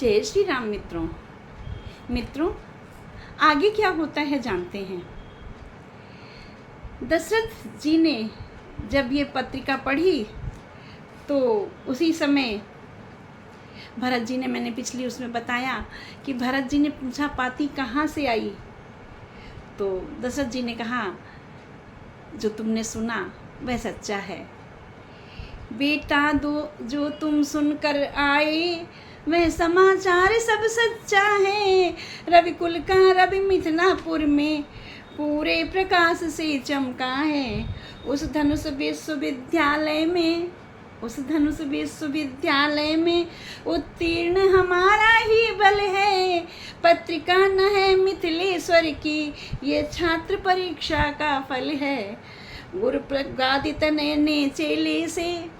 जय श्री राम मित्रों। मित्रों, आगे क्या होता है जानते हैं। दशरथ जी ने जब ये पत्रिका पढ़ी तो उसी समय भरत जी ने, मैंने पिछली उसमें बताया कि भरत जी ने पूछा पाती कहाँ से आई, तो दशरथ जी ने कहा जो तुमने सुना वह सच्चा है बेटा, दो जो तुम सुनकर आए वह समाचार सब सच्चा है। रविकुल का रवि मिथिलापुर में पूरे प्रकाश से चमका है। उस धनुष विश्वविद्यालय में उत्तीर्ण हमारा ही बल है। पत्रिका न है मिथिलेश्वर की, ये छात्र परीक्षा का फल है। गुरु गादित ने चेले से,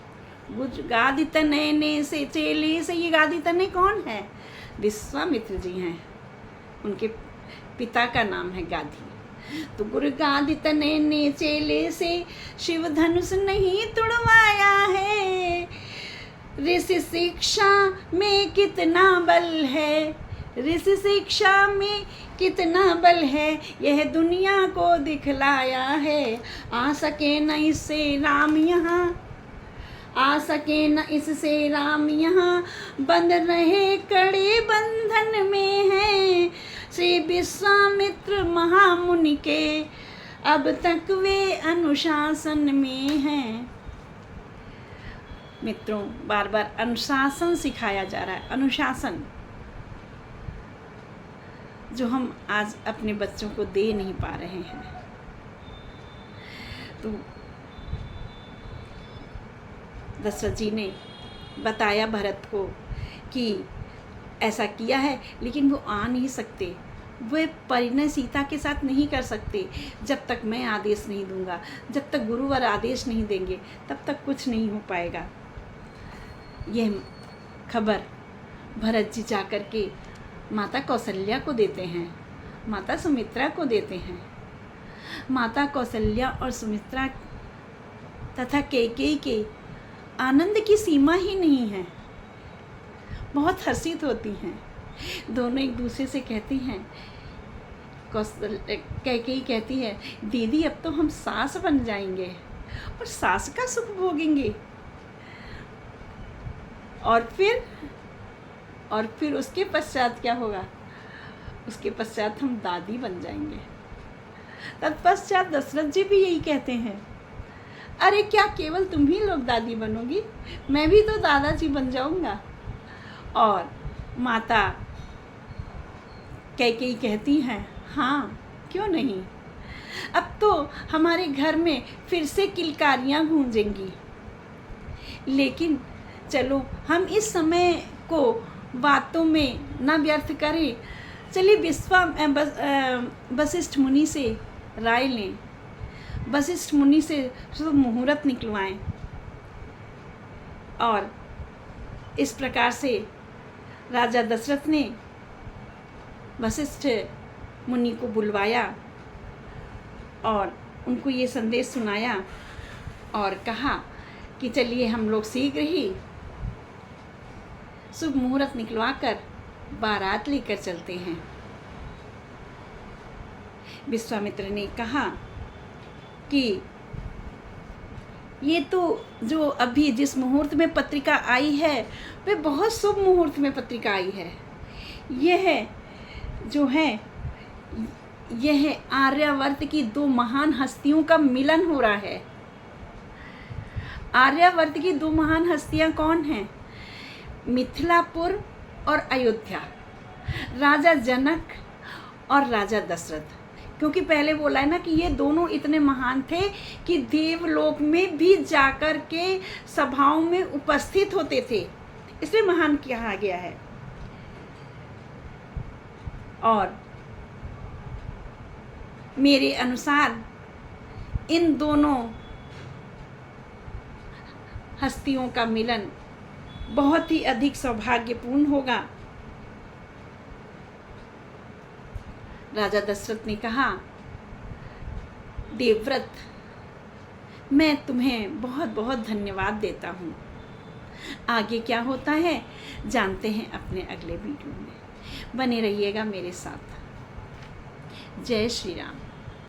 गादित ने से चेले से, ये गादित ने कौन है? विश्वामित्र जी हैं, उनके पिता का नाम है गादी। तो गुरु गादित ने चेले से शिव धनुष नहीं तुड़वाया है। ऋषि शिक्षा में कितना बल है, ऋषि शिक्षा में कितना बल है, यह दुनिया को दिखलाया है। आ सके न इससे राम यहाँ, आ सके न इससे राम यहाँ, बंद रहे कड़े बंधन में है। श्री विश्वामित्र महामुनि के अब तक वे अनुशासन में हैं। मित्रों, बार बार अनुशासन सिखाया जा रहा है। अनुशासन जो हम आज अपने बच्चों को दे नहीं पा रहे हैं। तो दशरथ जी ने बताया भरत को कि ऐसा किया है, लेकिन वो आ नहीं सकते, वे परिणय सीता के साथ नहीं कर सकते जब तक मैं आदेश नहीं दूंगा। जब तक गुरुवर आदेश नहीं देंगे तब तक कुछ नहीं हो पाएगा। यह खबर भरत जी जाकर के माता कौशल्या को देते हैं, माता सुमित्रा को देते हैं। माता कौशल्या और सुमित्रा तथा कैकेयी के आनंद की सीमा ही नहीं है, बहुत हर्षित होती हैं। दोनों एक दूसरे से कहती हैं, कैकेयी कहती है, दीदी अब तो हम सास बन जाएंगे और सास का सुख भोगेंगे, और फिर उसके पश्चात क्या होगा? उसके पश्चात हम दादी बन जाएंगे। तत्पश्चात दशरथ जी भी यही कहते हैं, अरे क्या केवल तुम ही लोग दादी बनोगी, मैं भी तो दादाजी बन जाऊंगा। और माता कैकेयी कहती हैं, हाँ क्यों नहीं, अब तो हमारे घर में फिर से किलकारियाँ गूंजेंगी। लेकिन चलो हम इस समय को बातों में न व्यर्थ करें, चलिए वशिष्ठ मुनि से राय लें, वशिष्ठ मुनि से शुभ मुहूर्त निकलवाएं। और इस प्रकार से राजा दशरथ ने वशिष्ठ मुनि को बुलवाया और उनको ये संदेश सुनाया और कहा कि चलिए हम लोग शीघ्र ही शुभ मुहूर्त निकलवाकर बारात लेकर चलते हैं। विश्वामित्र ने कहा कि ये तो जो अभी जिस मुहूर्त में पत्रिका आई है वे बहुत शुभ मुहूर्त में पत्रिका आई है। यह आर्यावर्त की दो महान हस्तियों का मिलन हो रहा है। आर्यावर्त की दो महान हस्तियां कौन हैं? मिथिलापुर और अयोध्या, राजा जनक और राजा दशरथ। क्योंकि पहले बोला है ना कि ये दोनों इतने महान थे कि देवलोक में भी जाकर के सभाओं में उपस्थित होते थे, इसलिए महान कहा गया है। और मेरे अनुसार इन दोनों हस्तियों का मिलन बहुत ही अधिक सौभाग्यपूर्ण होगा। राजा दशरथ ने कहा, देवव्रत मैं तुम्हें बहुत बहुत धन्यवाद देता हूँ। आगे क्या होता है जानते हैं अपने अगले वीडियो में। बने रहिएगा मेरे साथ। जय श्री राम।